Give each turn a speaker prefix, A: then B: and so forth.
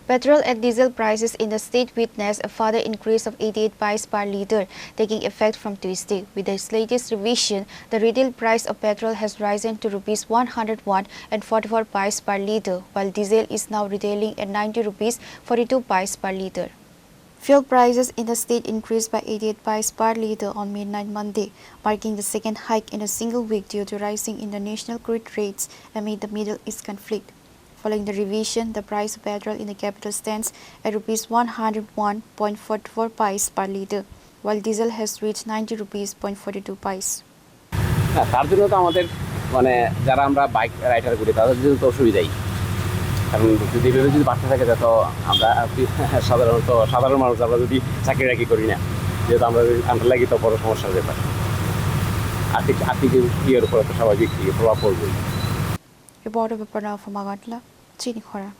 A: Petrol and diesel prices in the state witnessed a further increase of 88 paise per litre, taking effect from Tuesday. With this latest revision, the retail price of petrol has risen to Rs 101 and 44 paise per litre, while diesel is now retailing at 90 Rs 42 paise per litre. Fuel prices in the state increased by 88 paise per litre on midnight Monday, marking the second hike in a single week due to rising international crude rates amid the Middle East conflict. Following the revision, the price of petrol in the capital stands at Rs 101.44 paise per litre, while diesel has reached 90 Rs 0.42 paise.
B: তার জন্য তো আমাদের যারা আমরা bike rider করি তাদের জন্য তো অসুবিধাই, কারণ যদি এভাবে যদি বাড়তে থাকে তো আমরা সাধারণ মানুষ আমরা যদি চাকরি রাখি করি না, যেহেতু আমরা লাগি তো বড় সমস্যার ব্যাপার। আর্থিক ইয়ের উপরে তো স্বাভাবিক প্রভাব পড়বে।
A: Reporter Petrol from Chini, Khorang.